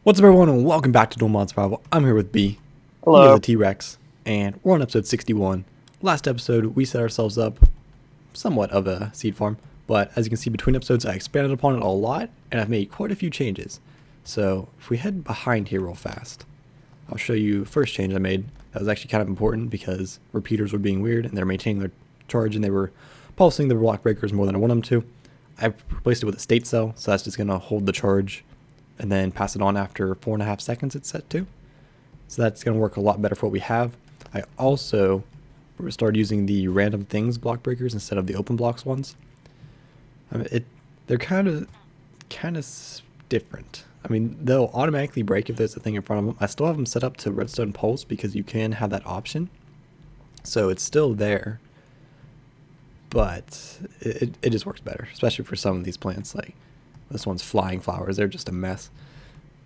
What's up, everyone, and welcome back to Dual Mod Survival. I'm here with B. Hello. He is a T-Rex, and we're on episode 61. Last episode, we set ourselves up somewhat of a seed farm, but as you can see between episodes, I expanded upon it a lot, and I've made quite a few changes. So, if we head behind here real fast, I'll show you the first change I made. That was actually kind of important because repeaters were being weird, and they're maintaining their charge, and they were pulsing the block breakers more than I want them to. I replaced it with a state cell, so that's just going to hold the charge and then pass it on after 4.5 seconds it's set to. So that's going to work a lot better for what we have. I also started using the random things block breakers instead of the open blocks ones. I mean, they're kind of different. I mean, they'll automatically break if there's a thing in front of them. I still have them set up to redstone pulse because you can have that option. So it's still there, but it just works better, especially for some of these plants. Like this one's flying flowers, they're just a mess.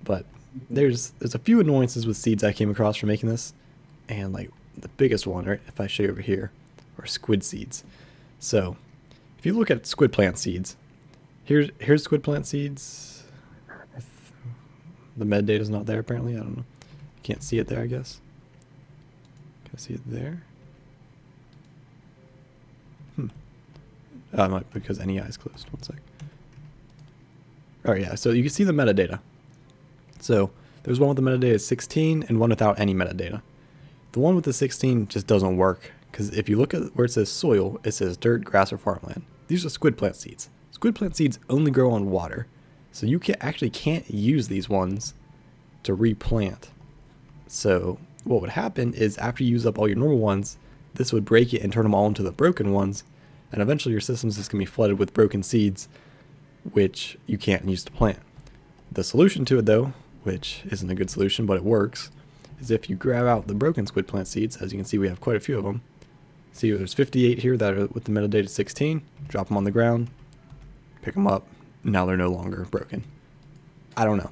But there's a few annoyances with seeds I came across from making this, and like the biggest one, right, if I show you over here, are squid seeds. So if you look at squid plant seeds, here's squid plant seeds. The metadata's not there apparently, I don't know. Can't see it there, I guess. Can I see it there? Because NEI is closed. One sec. Alright, yeah, so you can see the metadata. So there's one with the metadata 16 and one without any metadata. The one with the 16 just doesn't work, because if you look at where it says soil, it says dirt, grass, or farmland. These are squid plant seeds. Squid plant seeds only grow on water, so you actually can't use these ones to replant. So what would happen is after you use up all your normal ones, this would break it and turn them all into the broken ones, and eventually your system's just going to be flooded with broken seeds, which you can't use to plant. The solution to it, though, which isn't a good solution but it works, is if you grab out the broken squid plant seeds. As you can see, we have quite a few of them. See, there's 58 here that are with the metadata 16. Drop them on the ground, pick them up, now they're no longer broken. I don't know.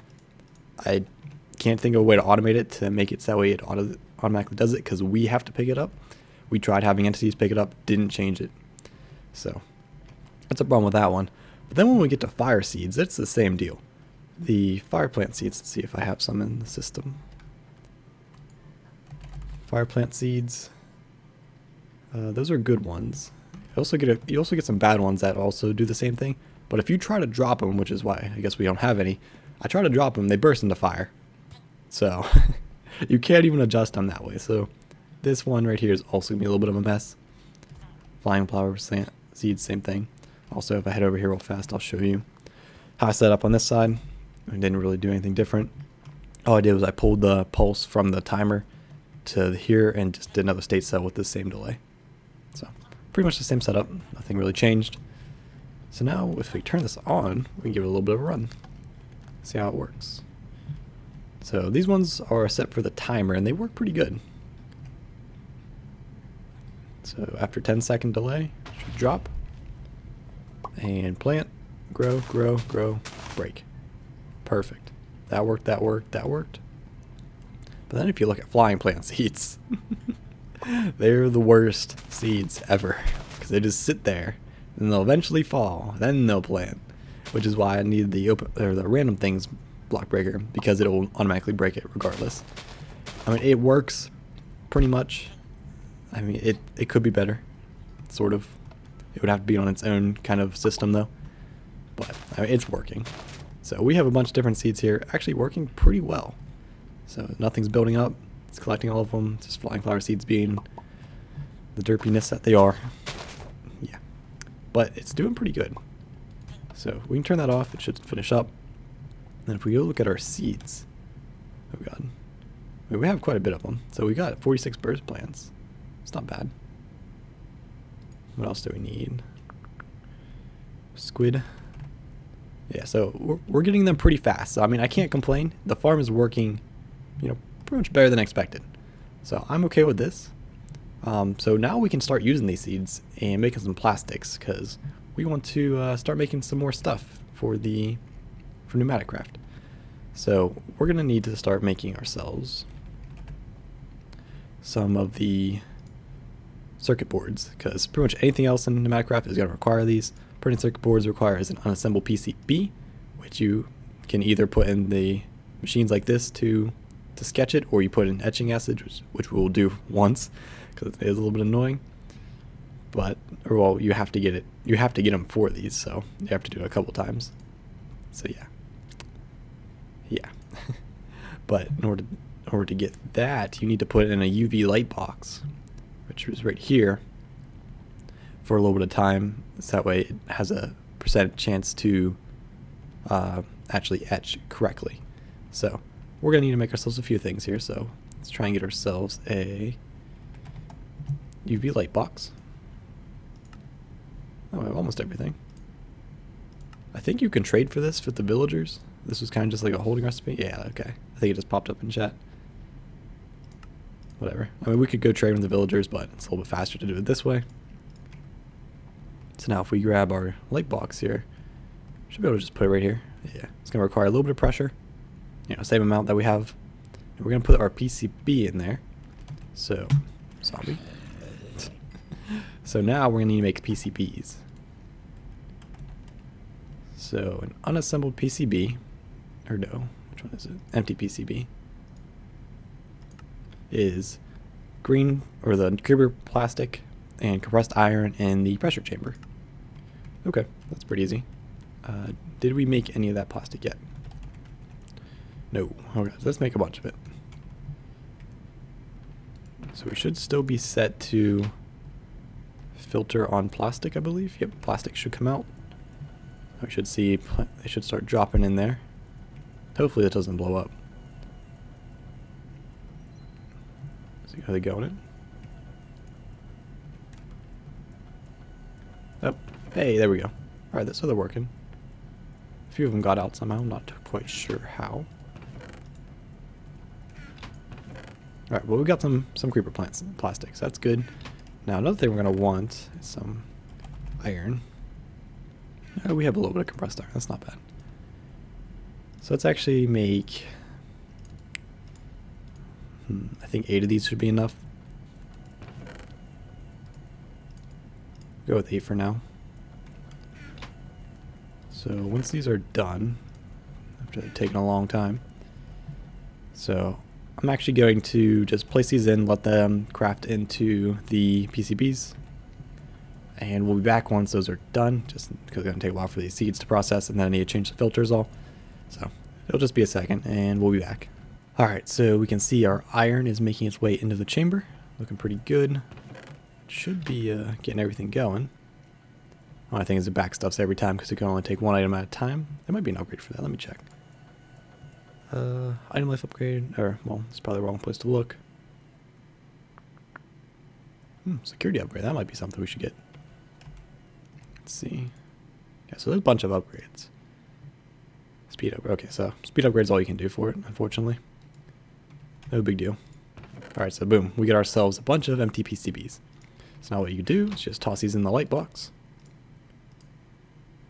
I can't think of a way to automate it to make it so that way it automatically does it, because we have to pick it up. We tried having entities pick it up, didn't change it. So that's a problem with that one. But then when we get to fire seeds, it's the same deal. The fire plant seeds, let's see if I have some in the system. Fire plant seeds, those are good ones. You also get some bad ones that also do the same thing. But if you try to drop them, which is why I guess we don't have any, I try to drop them, they burst into fire. So you can't even adjust them that way. So this one right here is also gonna be a little bit of a mess. Flying flower seeds, same thing. Also, if I head over here real fast, I'll show you how I set up on this side. I didn't really do anything different. All I did was I pulled the pulse from the timer to here and just did another state cell with the same delay. So pretty much the same setup, nothing really changed. So now if we turn this on, we can give it a little bit of a run. See how it works. So these ones are set for the timer and they work pretty good. So after 10-second delay, it should drop. And plant, grow, grow, grow, break. Perfect. That worked, that worked, that worked. But then if you look at flying plant seeds, they're the worst seeds ever, because they just sit there and they'll eventually fall, then they'll plant, which is why I need the random things block breaker, because it will automatically break it regardless. I mean, it works pretty much. I mean, it could be better, sort of. It would have to be on its own kind of system though, but I mean, it's working. So we have a bunch of different seeds here, actually working pretty well. So nothing's building up, it's collecting all of them, just flying flower seeds being the derpiness that they are. Yeah, but it's doing pretty good. So we can turn that off, it should finish up. And if we go look at our seeds, oh god, I mean, we have quite a bit of them. So we got 46 bird plants, it's not bad. What else do we need? Squid. Yeah, so we're getting them pretty fast. So I mean, I can't complain. The farm is working, you know, pretty much better than expected. So I'm okay with this. So now we can start using these seeds and making some plastics, because we want to start making some more stuff for pneumatic craft. So we're gonna need to start making ourselves some of the circuit boards, because pretty much anything else in pneumatic craft is going to require these. Printed circuit boards requires an unassembled PCB, which you can either put in the machines like this to sketch it, or you put in etching acid, which we'll do once because it is a little bit annoying. But, or well, you have to get them for these, so you have to do it a couple times. So yeah. But in order to get that, you need to put it in a UV light box, which is right here, for a little bit of time. So that way it has a percent chance to actually etch correctly. So we're gonna need to make ourselves a few things here. So let's try and get ourselves a UV light box. Oh, I have almost everything. I think you can trade for this with the villagers. This was kind of just like a holding recipe. Yeah, okay. I think it just popped up in chat. Whatever. I mean, we could go trade with the villagers, but it's a little bit faster to do it this way. So now if we grab our light box here, should be able to just put it right here. Yeah, it's going to require a little bit of pressure. You know, same amount that we have. And we're going to put our PCB in there. So, zombie. So now we're going to need to make PCBs. So an unassembled PCB, or no, which one is it? Empty PCB is green, or the Gerber plastic and compressed iron in the pressure chamber. Okay, that's pretty easy. Did we make any of that plastic yet? No. Okay, so let's make a bunch of it. So we should still be set to filter on plastic, I believe. Yep, plastic should come out. We should see they should start dropping in there. Hopefully it doesn't blow up. See how they go in it. Oh, hey, there we go. Alright, so they're working. A few of them got out somehow, I'm not quite sure how. Alright, well, we got some creeper plants and plastic, so that's good. Now another thing we're going to want is some iron. We have a little bit of compressed iron, that's not bad. So let's actually make, I think 8 of these should be enough. Go with 8 for now. So once these are done, after they've taken a long time, so I'm actually going to just place these in, let them craft into the PCBs, and we'll be back once those are done, just because it's going to take a while for these seeds to process, and then I need to change the filters all. So it'll just be a second, and we'll be back. Alright, so we can see our iron is making its way into the chamber, looking pretty good. Should be getting everything going. Only thing is it back stuffs every time because it can only take one item at a time. There might be an upgrade for that, let me check. Item life upgrade, or, well, it's probably the wrong place to look. Security upgrade, that might be something we should get. Let's see. Yeah, so there's a bunch of upgrades. Speed upgrade, okay, so speed upgrade is all you can do for it, unfortunately. No big deal. Alright, so boom, we get ourselves a bunch of empty PCBs. So now what you do is just toss these in the light box.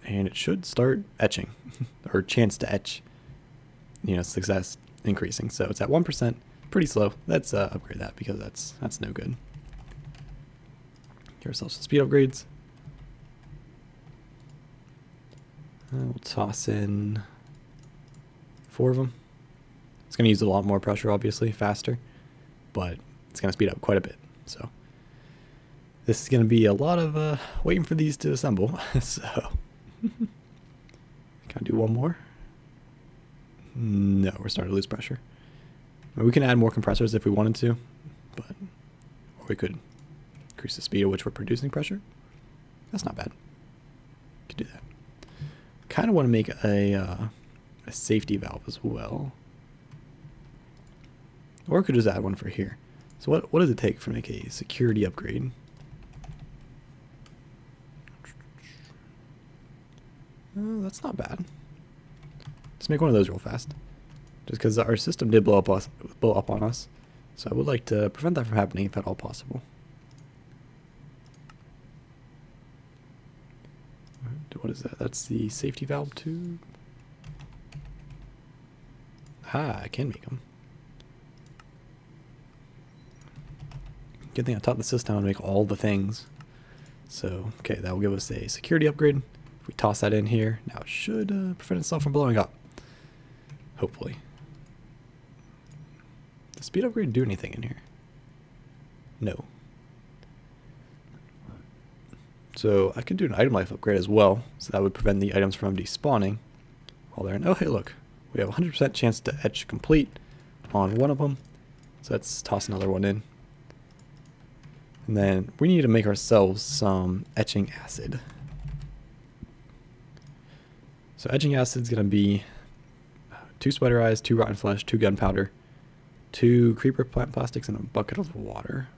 And it should start etching, or chance to etch. You know, success increasing. So it's at 1%, pretty slow. Let's upgrade that because that's no good. Get ourselves some speed upgrades. We'll toss in 4 of them. It's going to use a lot more pressure, obviously, faster, but it's going to speed up quite a bit. So this is going to be a lot of waiting for these to assemble. So can I do one more? No, we're starting to lose pressure. I mean, we can add more compressors if we wanted to, but or we could increase the speed at which we're producing pressure. That's not bad. Could do that. Kind of want to make a safety valve as well, or we could just add one for here. So what does it take for make a security upgrade? That's not bad. Let's make one of those real fast. Just because our system did blow up on us. So I would like to prevent that from happening if at all possible. What is that? That's the safety valve tube. Ah, I can make them. Good thing I taught the system how to make all the things. So, okay, that will give us a security upgrade. If we toss that in here, now it should prevent itself from blowing up. Hopefully. Does speed upgrade do anything in here? No. So I could do an item life upgrade as well, so that would prevent the items from despawning while they're in. Oh, hey, look. We have a 100% chance to etch complete on one of them. So let's toss another one in. And then we need to make ourselves some etching acid. So etching acid is going to be 2 spider eyes, 2 rotten flesh, 2 gunpowder, 2 creeper plant plastics, and a bucket of water.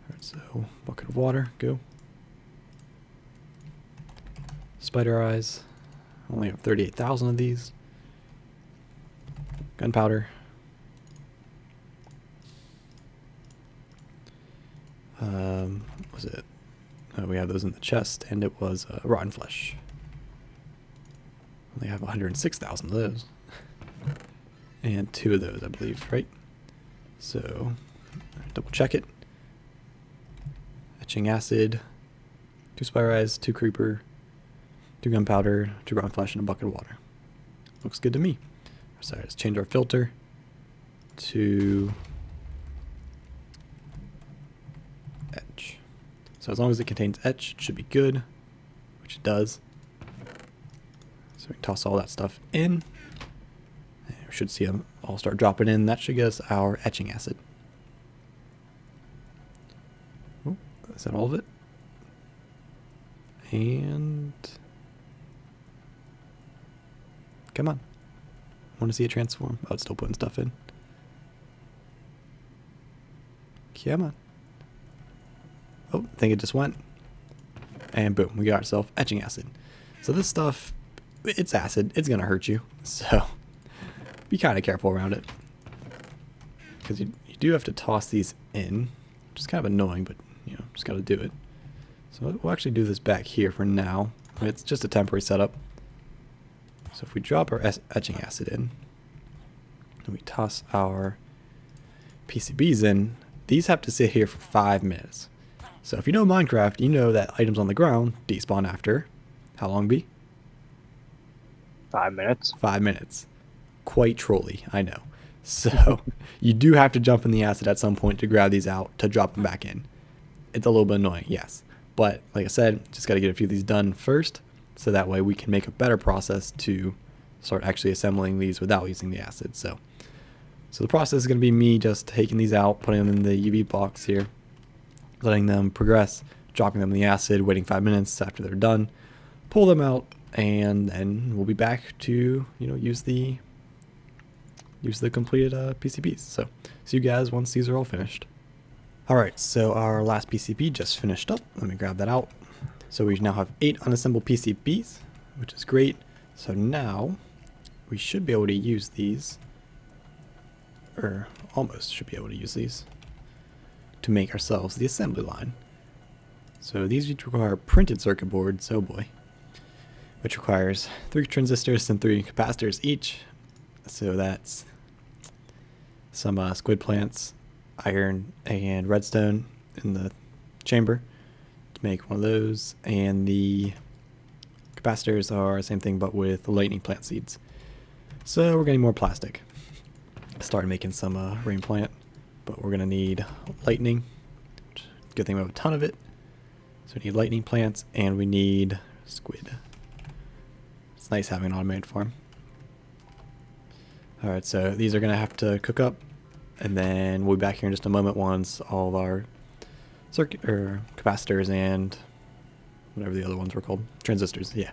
Alright, so bucket of water, go. Spider eyes, only have 38,000 of these. Gunpowder. Was it? We have those in the chest, and it was rotten flesh. Only have 106,000 of those. And 2 of those, I believe, right? So, double check it. Etching acid, 2 spider eyes, 2 creeper, 2 gunpowder, 2 rotten flesh, and a bucket of water. Looks good to me. So let's change our filter to etch. So as long as it contains etch, it should be good, which it does. So we can toss all that stuff in. And we should see them all start dropping in. That should get us our etching acid. Oh, is that all of it? And come on. I want to see it transform. Oh, it's still putting stuff in. Come on. Oh, I think it just went. And boom, we got ourselves etching acid. So this stuff, it's acid. It's going to hurt you. So be kind of careful around it. Because you do have to toss these in. Which is kind of annoying, but you know, just got to do it. So we'll actually do this back here for now. It's just a temporary setup. So if we drop our etching acid in, and we toss our PCBs in, these have to sit here for 5 minutes. So if you know Minecraft, you know that items on the ground despawn after, how long be? 5 minutes. 5 minutes. Quite trolly, I know. So you do have to jump in the acid at some point to grab these out to drop them back in. It's a little bit annoying, yes. But like I said, just got to get a few of these done first, so that way we can make a better process to start actually assembling these without using the acid. So the process is going to be me just taking these out, putting them in the UV box here, letting them progress, dropping them in the acid, waiting 5 minutes after they're done, pull them out, and then we'll be back to, you know, use the completed PCBs. So see you guys once these are all finished. Alright, so our last PCB just finished up. Let me grab that out. So we now have 8 unassembled PCBs, which is great. So now we should be able to use these, or almost should be able to use these, to make ourselves the assembly line. So these require printed circuit boards, oh boy, which requires 3 transistors and 3 capacitors each. So that's some squid plants, iron, and redstone in the chamber to make one of those, and the capacitors are the same thing but with lightning plant seeds. So we're getting more plastic. Started making some rain plant, but we're gonna need lightning. Good thing we have a ton of it. So we need lightning plants and we need squid. It's nice having an automated farm. Alright, so these are gonna have to cook up, and then we'll be back here in just a moment once all of our circuit or capacitors and whatever the other ones were called, transistors, yeah.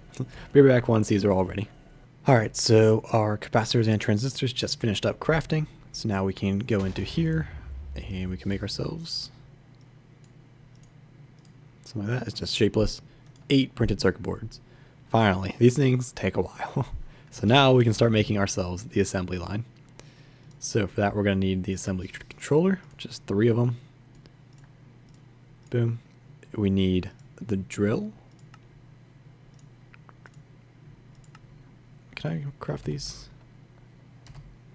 Be right back once these are all ready. Alright, so our capacitors and transistors just finished up crafting, so now we can go into here and we can make ourselves something like that. It's just shapeless. 8 printed circuit boards. Finally, these things take a while. So now we can start making ourselves the assembly line. So for that we're going to need the assembly controller, which is 3 of them. Boom. We need the drill. Can I craft these?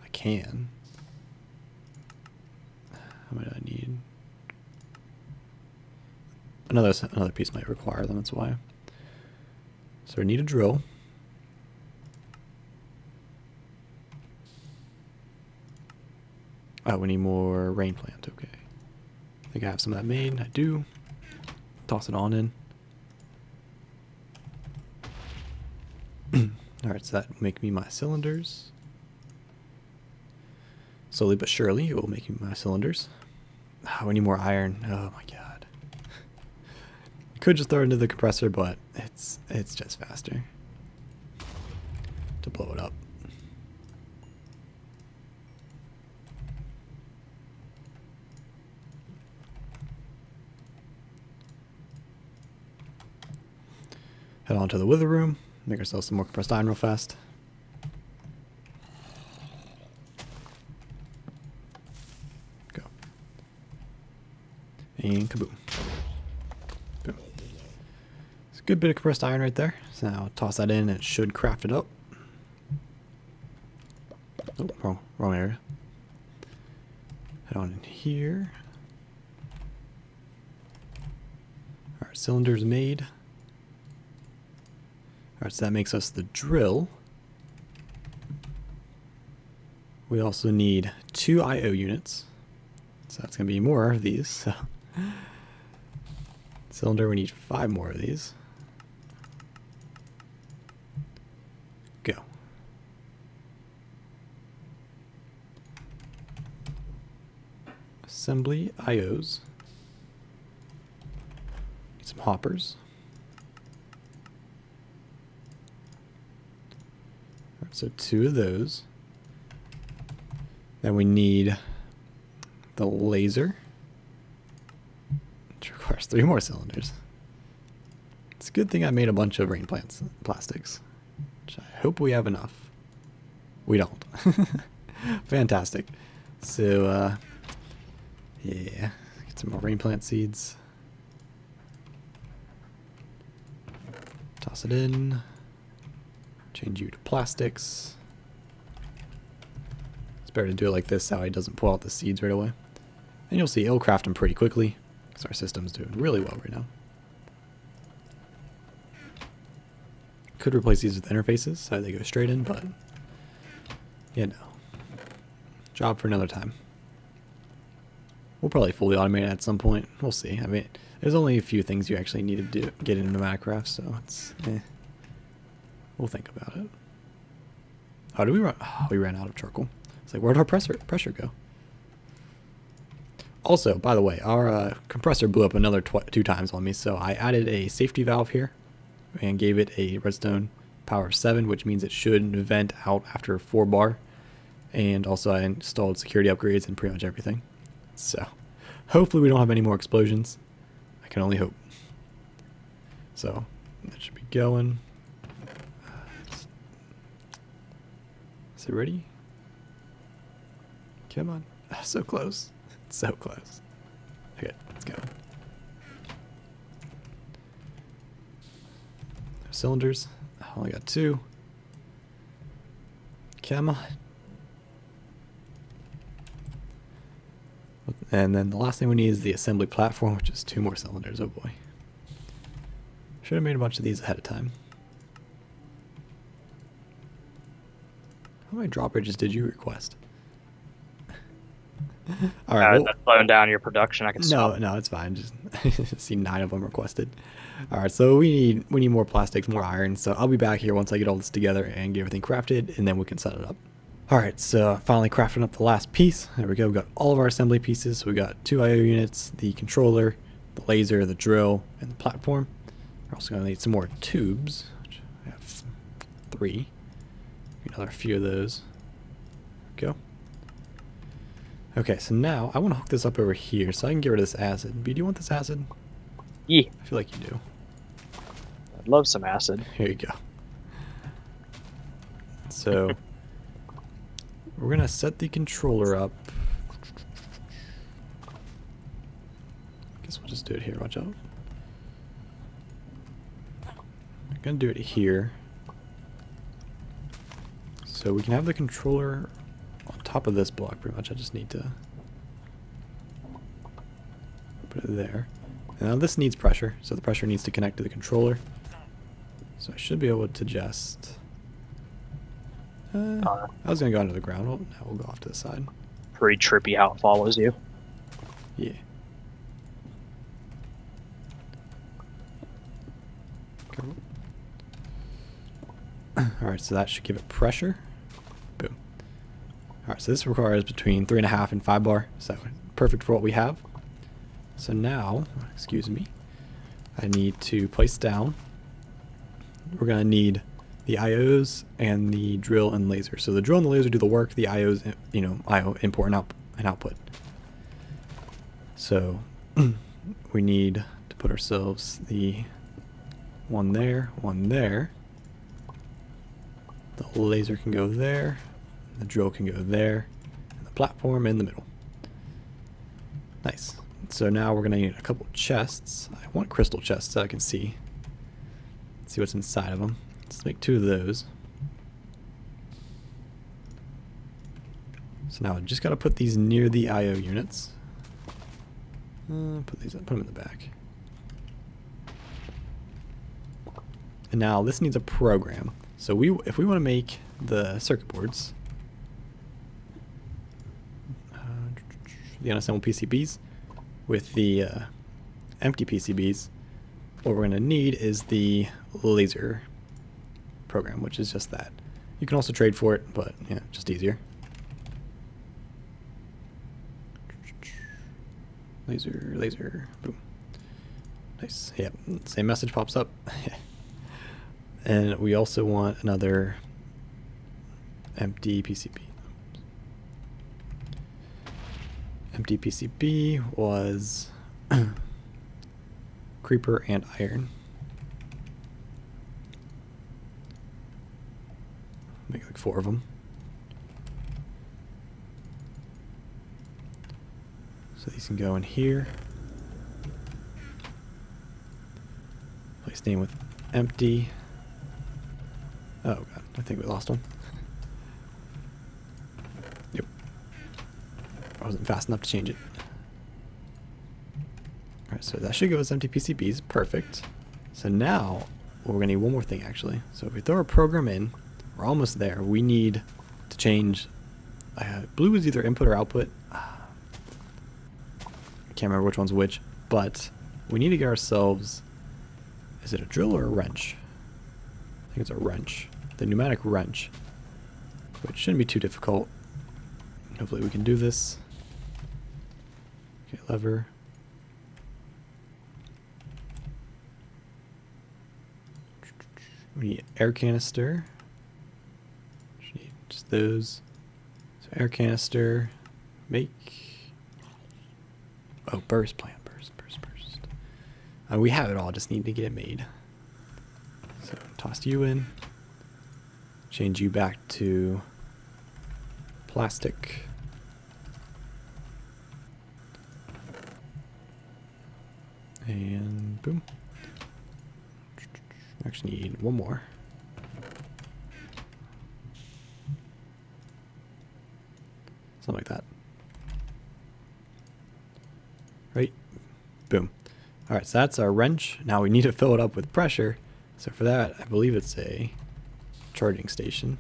I can. How many do I need? Another piece might require them, that's why. So we need a drill. Oh, we need more rain plant. Okay. I think I have some of that made. I do. Toss it on in. Alright, so that will make me my cylinders. Slowly but surely, it will make me my cylinders. Oh, we need more iron. Oh my god. Could just throw it into the compressor, but it's just faster to blow it up. Head on to the wither room. Make ourselves some more compressed iron real fast. Go. And kaboom. Boom. It's a good bit of compressed iron right there. So now toss that in and it should craft it up. Oh, wrong area. Head on in here. Alright, cylinders made. Alright, so that makes us the drill. We also need 2 IO units. So that's going to be more of these. So. Cylinder, we need 5 more of these. Go. Assembly IOs. Need some hoppers. So 2 of those. Then we need the laser, which requires 3 more cylinders. It's a good thing I made a bunch of rain plants plastics, which I hope we have enough. We don't. Fantastic. So, yeah, get some more rain plant seeds. Toss it in. Change you to plastics. It's better to do it like this, so he doesn't pull out the seeds right away. And you'll see it'll craft them pretty quickly, because our system's doing really well right now. Could replace these with interfaces, so they go straight in, but you know, job for another time. We'll probably fully automate it at some point. We'll see. I mean, there's only a few things you actually need to do get into Minecraft, so it's we'll think about it. Oh, did we run? Oh, we ran out of charcoal. It's like, where'd our pressure go? Also, by the way, our compressor blew up another 2 times on me, so I added a safety valve here and gave it a redstone power of 7, which means it should vent out after 4 bar. And also I installed security upgrades and pretty much everything. So, hopefully we don't have any more explosions. I can only hope. So, that should be going. Is it ready? Come on. Oh, so close. So close. Okay, let's go. Cylinders. I only got 2. Come on. And then the last thing we need is the assembly platform, which is 2 more cylinders. Oh boy. Should have made a bunch of these ahead of time. How many drawbridges did you request? All right. That's slowing down your production. I can stop. No, it's fine. Just see 9 of them requested. All right, so we need more plastics, more iron. So I'll be back here once I get all this together and get everything crafted, and then we can set it up. All right, so finally crafting up the last piece. There we go. We got all of our assembly pieces. So we got 2 IO units, the controller, the laser, the drill, and the platform. We're also going to need some more tubes, which I have 3. Another few of those. Go. Okay, so now I want to hook this up over here so I can get rid of this acid. B, do you want this acid? Yeah. I feel like you do. I'd love some acid. Here you go. So we're going to set the controller up. I guess we'll just do it here. Watch out. I'm going to do it here. So we can have the controller on top of this block pretty much. I just need to put it there. And now this needs pressure, so the pressure needs to connect to the controller. So I should be able to just... I was going to go under the ground. Well, now we'll go off to the side. pretty trippy how it follows you. Yeah. Cool. Alright, so that should give it pressure. Boom. Alright, so this requires between 3.5 and 5 bar. So perfect for what we have. So now, excuse me, I need to place down. We're going to need the IOs and the drill and laser. So the drill and the laser do the work, the IOs, you know, IO import and output. So we need to put ourselves the one there, one there. The laser can go there, the drill can go there, and the platform in the middle. Nice. So now we're going to need a couple chests. I want crystal chests so I can see what's inside of them. Let's make 2 of those. So now I just got to put these near the IO units. Put them in the back. And now this needs a program. So if we want to make the circuit boards, the unassembled PCBs with the empty PCBs, what we're going to need is the laser program, which is just that. You can also trade for it, but yeah, just easier. Laser, laser, boom. Nice. Yep, same message pops up. And we also want another empty PCB. Empty PCB was creeper and iron. Make like 4 of them. So these can go in here. Place name with empty. Oh god, I think we lost one. Yep. I wasn't fast enough to change it. Alright, so that should give us empty PCBs. Perfect. So now, we're going to need one more thing actually. So if we throw our program in, we're almost there. We need to change. Blue is either input or output. I can't remember which one's which, but we need to get ourselves. Is it a drill or a wrench? I think it's a wrench. The pneumatic wrench, which shouldn't be too difficult. Hopefully we can do this. Okay, lever. We need air canister. Need just those. So air canister. Make. Oh, burst plant. Burst. We have it all. Just need to get it made. So toss you in. Change you back to plastic. And boom. Actually need one more. Something like that. Right? Boom. Alright, so that's our wrench. Now we need to fill it up with pressure. So for that, I believe it's a charging station.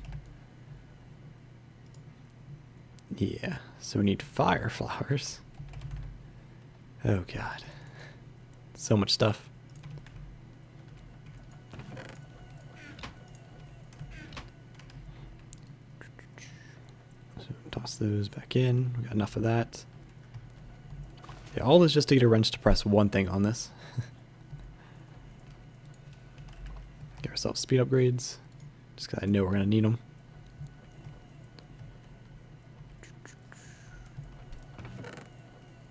Yeah, so we need fire flowers. Oh god. So much stuff. So toss those back in. We got enough of that. Yeah, all this just to get a wrench to press one thing on this. Get ourselves speed upgrades, just because I know we're going to need them.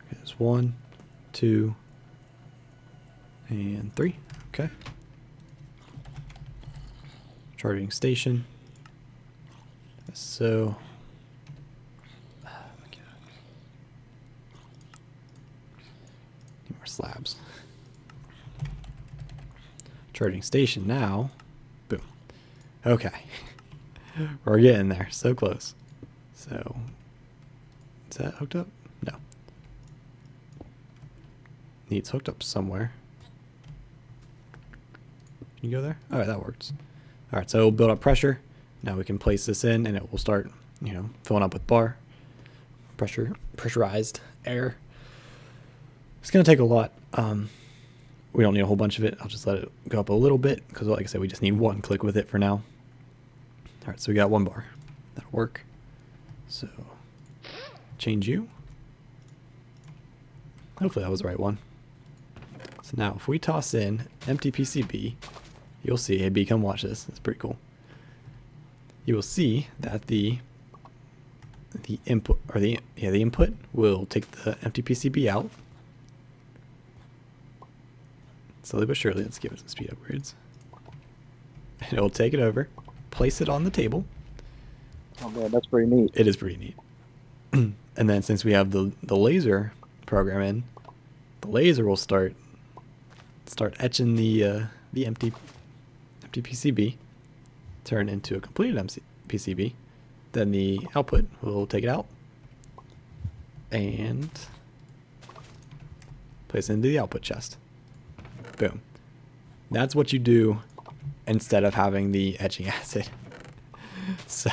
Okay, there's 1, 2, and 3. Okay. Charging station. So. Slabs. Charging station now. Boom. Okay. We're getting there. So close. So, is that hooked up? No. Needs hooked up somewhere. Can you go there? Alright, that works. Alright, so we'll build up pressure. Now we can place this in and it will start, you know, filling up with bar. pressurized air. It's going to take a lot. We don't need a whole bunch of it. I'll just let it go up a little bit because, like I said, we just need one click with it for now. All right, so we got 1 bar. That'll work. So change you. Hopefully that was the right one. So now if we toss in empty PCB, you'll see, hey B, come watch this. It's pretty cool. You will see that the input, or the input will take the empty PCB out. Slowly but surely, let's give it some speed upgrades. And it will take it over, place it on the table. Oh man, that's pretty neat. It is pretty neat. And then since we have the laser program in, the laser will start etching the empty PCB, turn into a completed PCB. Then the output will take it out and place it into the output chest. Boom. That's what you do instead of having the etching acid. So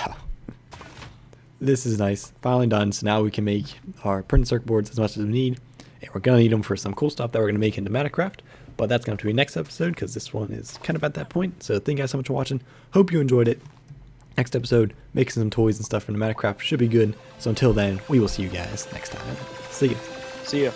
this is nice. Finally done. So now we can make our printed circuit boards as much as we need. And we're going to need them for some cool stuff that we're going to make into Metacraft. But that's going to be next episode because this one is kind of at that point. So thank you guys so much for watching. Hope you enjoyed it. Next episode, making some toys and stuff from the Metacraft should be good. So until then, we will see you guys next time. See ya. See ya.